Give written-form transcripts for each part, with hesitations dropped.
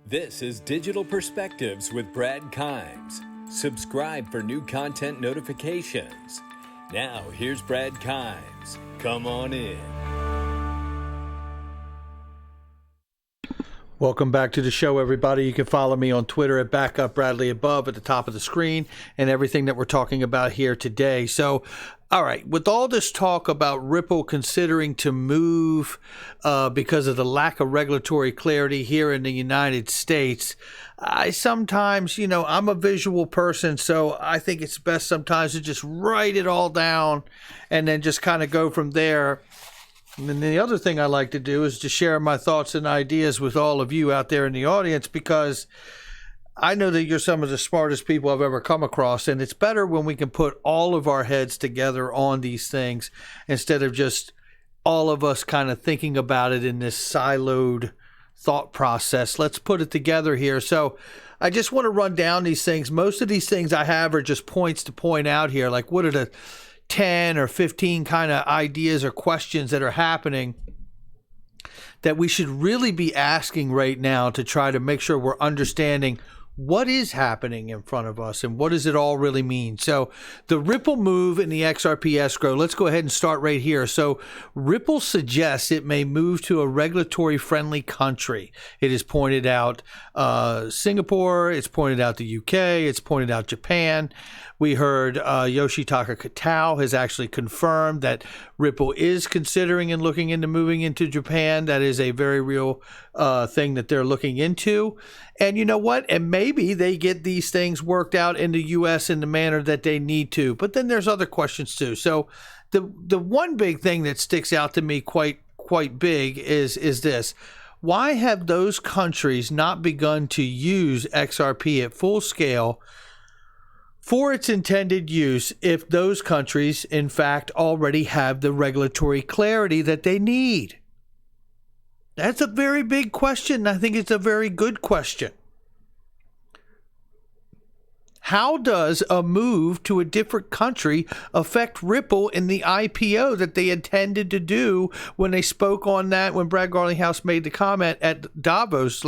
This is Digital Perspectives with Brad Kimes. Subscribe for new content notifications. Now, here's Brad Kimes. Come on in. Welcome back to the show, everybody. You can follow me on Twitter at BackupBradleyAbove at the top of the screen and everything that we're talking about here today. So, all right, with all this talk about Ripple considering to move because of the lack of regulatory clarity here in the United States, I sometimes, I'm a visual person, so I think it's best sometimes to just write it all down and then just kind of go from there. And then the other thing I like to do is to share my thoughts and ideas with all of you out there in the audience, because I know that you're some of the smartest people I've ever come across, and it's better when we can put all of our heads together on these things instead of just all of us kind of thinking about it in this siloed thought process. Let's put it together here. So I just want to run down these things. Most of these things I have are just points to point out here, like what are the 10 or 15 kind of ideas or questions that are happening that we should really be asking right now to try to make sure we're understanding what is happening in front of us and what does it all really mean. So the Ripple move in the XRP escrow, let's go ahead and start right here. So Ripple suggests it may move to a regulatory friendly country. It is pointed out Singapore, it's pointed out the UK, it's pointed out Japan. We heard Yoshitaka Kitao has actually confirmed that Ripple is considering and looking into moving into Japan. That is a very real thing that they're looking into. And you know what? And maybe they get these things worked out in the U.S. in the manner that they need to. But then there's other questions too. So the one big thing that sticks out to me quite big is this. Why have those countries not begun to use XRP at full scale for its intended use if those countries, in fact, already have the regulatory clarity that they need? That's a very big question. I think it's a very good question. How does a move to a different country affect Ripple in the IPO that they intended to do when they spoke on that, when Brad Garlinghouse made the comment at Davos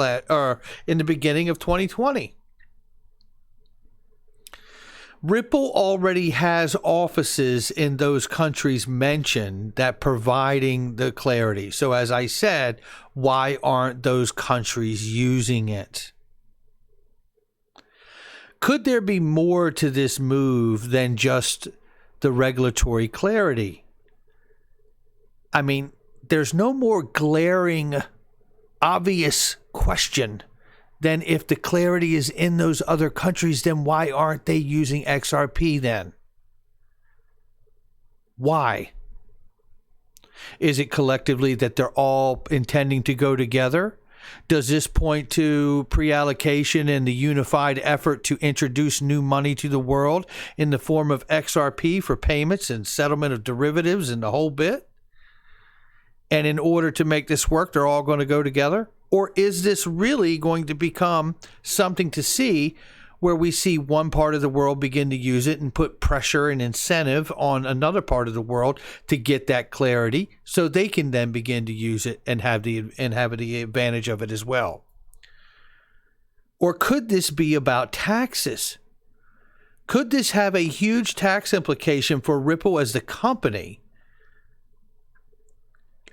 in the beginning of 2020? Ripple already has offices in those countries mentioned that providing the clarity. So as I said, why aren't those countries using it? Could there be more to this move than just the regulatory clarity? I mean, there's no more glaring, obvious question then if the clarity is in those other countries, then why aren't they using XRP then? Why? Is it collectively that they're all intending to go together? Does this point to pre-allocation and the unified effort to introduce new money to the world in the form of XRP for payments and settlement of derivatives and the whole bit? And in order to make this work, they're all going to go together? Or is this really going to become something to see where we see one part of the world begin to use it and put pressure and incentive on another part of the world to get that clarity so they can then begin to use it and have the advantage of it as well? Or could this be about taxes? Could this have a huge tax implication for Ripple as the company?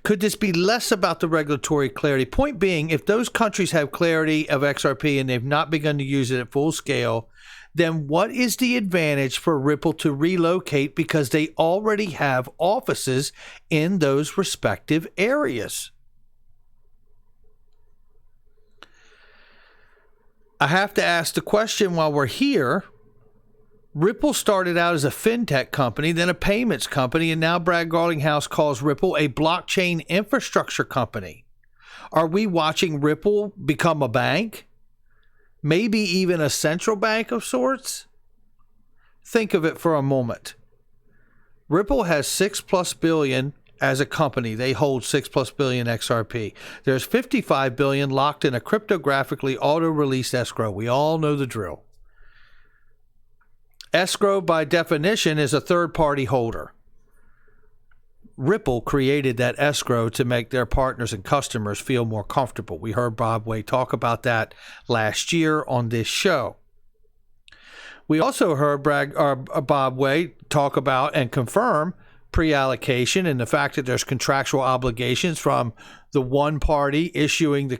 Could this be less about the regulatory clarity? Point being, if those countries have clarity of XRP and they've not begun to use it at full scale, then what is the advantage for Ripple to relocate because they already have offices in those respective areas? I have to ask the question while we're here. Ripple started out as a fintech company, then a payments company, and now Brad Garlinghouse calls Ripple a blockchain infrastructure company. Are we watching Ripple become a bank? Maybe even a central bank of sorts? Think of it for a moment. Ripple has $6+ billion as a company. They hold $6+ billion XRP. There's $55 billion locked in a cryptographically auto-released escrow. We all know the drill. Escrow, by definition, is a third-party holder. Ripple created that escrow to make their partners and customers feel more comfortable. We heard Bob Way talk about that last year on this show. We also heard Bob Way talk about and confirm pre-allocation and the fact that there's contractual obligations from the one party issuing the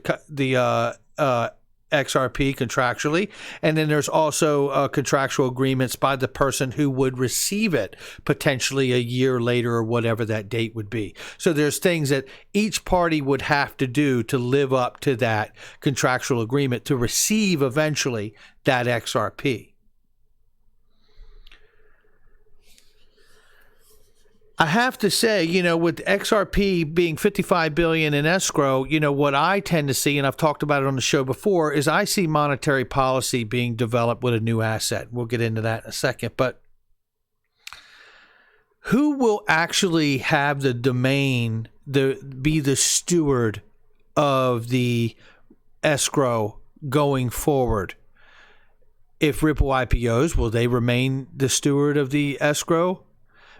XRP contractually, and then there's also contractual agreements by the person who would receive it potentially a year later or whatever that date would be. So there's things that each party would have to do to live up to that contractual agreement to receive eventually that XRP. I have to say, with XRP being $55 billion in escrow, what I tend to see, and I've talked about it on the show before, is I see monetary policy being developed with a new asset. We'll get into that in a second. But who will actually have the domain, be the steward of the escrow going forward? If Ripple IPOs, will they remain the steward of the escrow?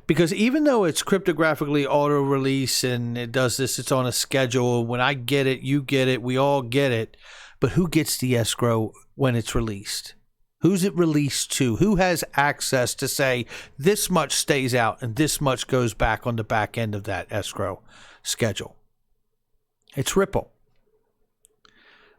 Because even though it's cryptographically auto-release and it does this, it's on a schedule. When I get it, you get it, we all get it. But who gets the escrow when it's released? Who's it released to? Who has access to say this much stays out and this much goes back on the back end of that escrow schedule? It's Ripple.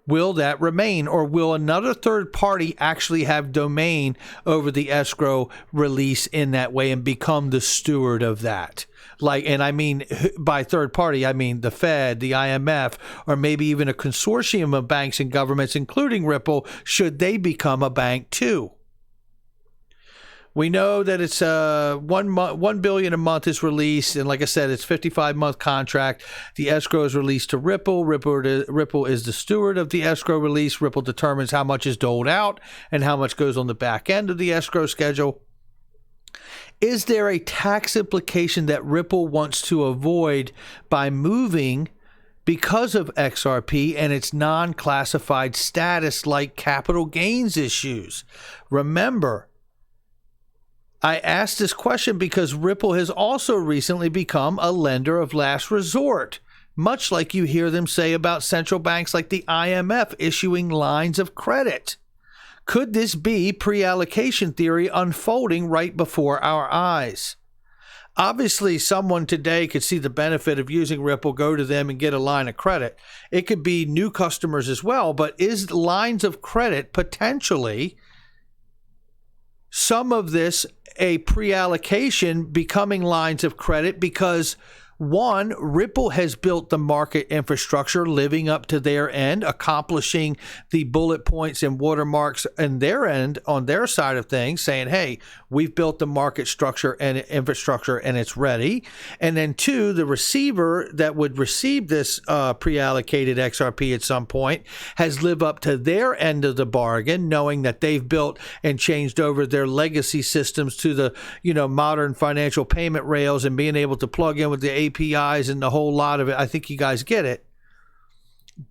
Will that remain, or will another third party actually have domain over the escrow release in that way and become the steward of that? And I mean, by third party, I mean the Fed, the IMF, or maybe even a consortium of banks and governments, including Ripple, should they become a bank too? We know that it's $1 billion a month is released, and like I said, it's 55-month contract. The escrow is released to Ripple. Ripple is the steward of the escrow release. Ripple determines how much is doled out and how much goes on the back end of the escrow schedule. Is there a tax implication that Ripple wants to avoid by moving because of XRP and its non-classified status, like capital gains issues? Remember, I asked this question because Ripple has also recently become a lender of last resort, much like you hear them say about central banks like the IMF issuing lines of credit. Could this be pre-allocation theory unfolding right before our eyes? Obviously, someone today could see the benefit of using Ripple, go to them and get a line of credit. It could be new customers as well, but is lines of credit potentially some of this a pre-allocation becoming lines of credit because, one, Ripple has built the market infrastructure living up to their end, accomplishing the bullet points and watermarks on their end, on their side of things, saying, hey, we've built the market structure and infrastructure and it's ready. And then two, the receiver that would receive this pre-allocated XRP at some point has lived up to their end of the bargain, knowing that they've built and changed over their legacy systems to the modern financial payment rails and being able to plug in with the APIs and the whole lot of it. I think you guys get it.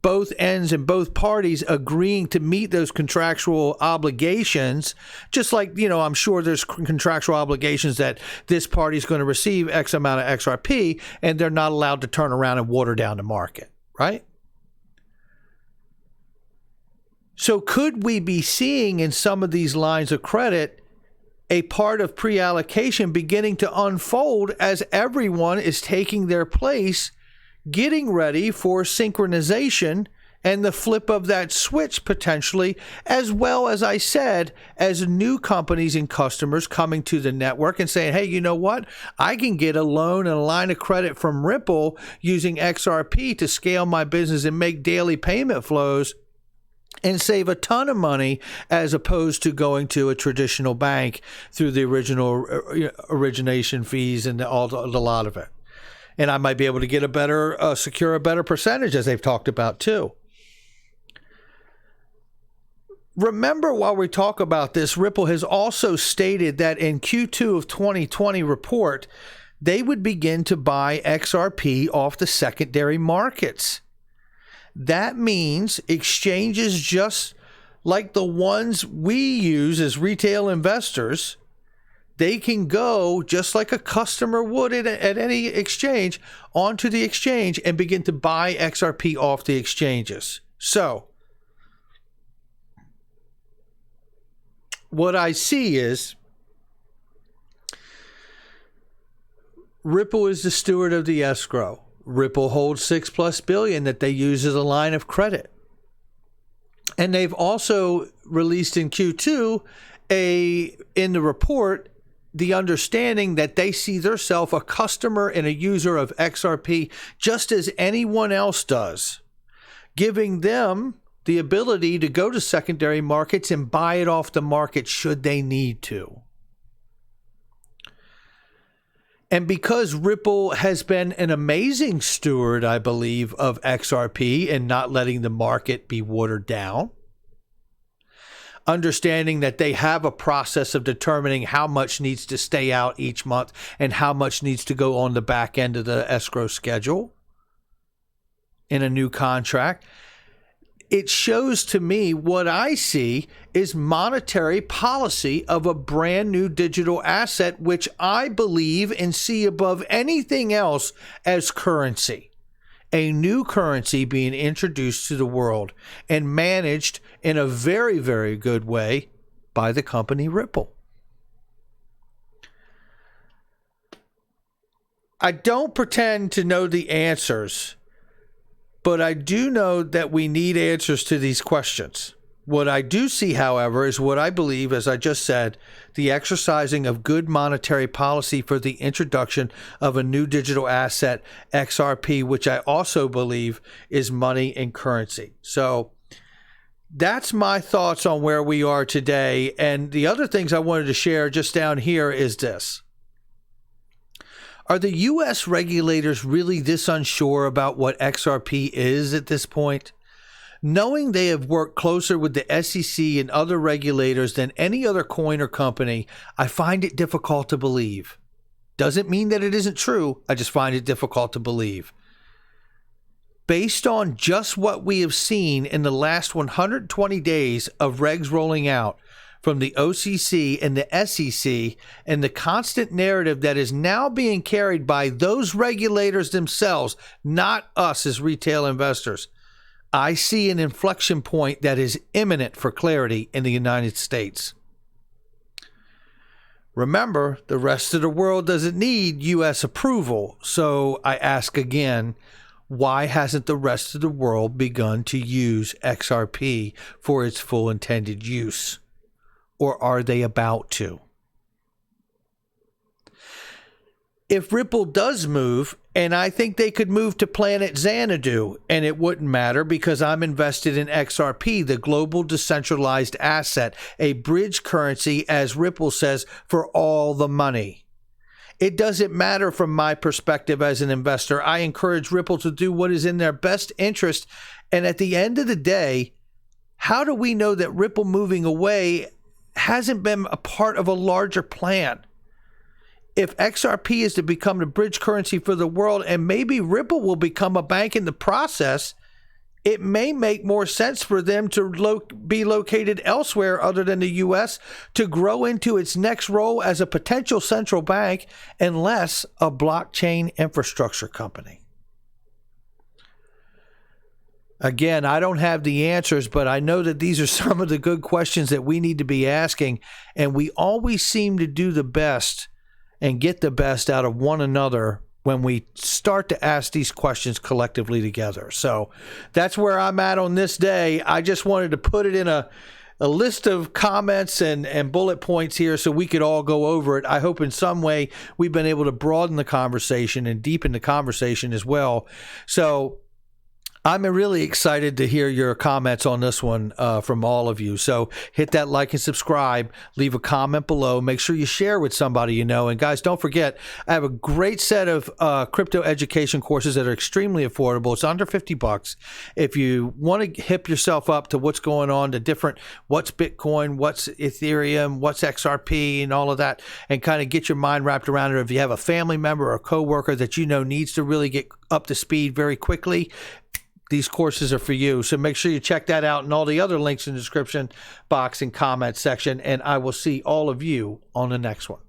Both ends and both parties agreeing to meet those contractual obligations, just like, I'm sure there's contractual obligations that this party is going to receive X amount of XRP and they're not allowed to turn around and water down the market, right? So could we be seeing in some of these lines of credit a part of pre-allocation beginning to unfold as everyone is taking their place, getting ready for synchronization and the flip of that switch potentially, as well as I said, as new companies and customers coming to the network and saying, hey, you know what? I can get a loan and a line of credit from Ripple using XRP to scale my business and make daily payment flows and save a ton of money as opposed to going to a traditional bank through the origination fees and a lot of it. And I might be able to get secure a better percentage, as they've talked about too. Remember, while we talk about this, Ripple has also stated that in Q2 of 2020 report, they would begin to buy XRP off the secondary markets. That means exchanges just like the ones we use as retail investors, they can go just like a customer would at any exchange onto the exchange and begin to buy XRP off the exchanges. So what I see is Ripple is the steward of the escrow. Ripple holds $6+ billion that they use as a line of credit. And they've also released in Q2 in the report the understanding that they see themselves a customer and a user of XRP just as anyone else does, giving them the ability to go to secondary markets and buy it off the market should they need to. And because Ripple has been an amazing steward, I believe, of XRP and not letting the market be watered down, understanding that they have a process of determining how much needs to stay out each month and how much needs to go on the back end of the escrow schedule in a new contract, it shows to me what I see is monetary policy of a brand new digital asset, which I believe and see above anything else as currency. A new currency being introduced to the world and managed in a very, very good way by the company Ripple. I don't pretend to know the answers, but I do know that we need answers to these questions. What I do see, however, is what I believe, as I just said, the exercising of good monetary policy for the introduction of a new digital asset, XRP, which I also believe is money and currency. So that's my thoughts on where we are today. And the other things I wanted to share just down here is this. Are the U.S. regulators really this unsure about what XRP is at this point? Knowing they have worked closer with the SEC and other regulators than any other coin or company, I find it difficult to believe. Doesn't mean that it isn't true. I just find it difficult to believe. Based on just what we have seen in the last 120 days of regs rolling out from the OCC and the SEC and the constant narrative that is now being carried by those regulators themselves, not us as retail investors, I see an inflection point that is imminent for clarity in the United States. Remember, the rest of the world doesn't need U.S. approval, so I ask again, why hasn't the rest of the world begun to use XRP for its full intended use? Or are they about to? If Ripple does move, and I think they could move to Planet Xanadu, and it wouldn't matter because I'm invested in XRP, the global decentralized asset, a bridge currency, as Ripple says, for all the money. It doesn't matter from my perspective as an investor. I encourage Ripple to do what is in their best interest. And at the end of the day, how do we know that Ripple moving away hasn't been a part of a larger plan? If XRP is to become the bridge currency for the world, and maybe Ripple will become a bank in the process, it may make more sense for them to be located elsewhere other than the U.S. to grow into its next role as a potential central bank and less a blockchain infrastructure company. Again, I don't have the answers, but I know that these are some of the good questions that we need to be asking, and we always seem to do the best and get the best out of one another when we start to ask these questions collectively together. So that's where I'm at on this day. I just wanted to put it in a list of comments and bullet points here so we could all go over it. I hope in some way we've been able to broaden the conversation and deepen the conversation as well. So I'm really excited to hear your comments on this one from all of you. So hit that like and subscribe, leave a comment below, make sure you share with somebody you know. And guys, don't forget, I have a great set of crypto education courses that are extremely affordable. It's under $50. If you want to hip yourself up to what's going on, the different, what's Bitcoin, what's Ethereum, what's XRP and all of that, and kind of get your mind wrapped around it. If you have a family member or a coworker that you know needs to really get up to speed very quickly, these courses are for you. So make sure you check that out and all the other links in the description box and comment section. And I will see all of you on the next one.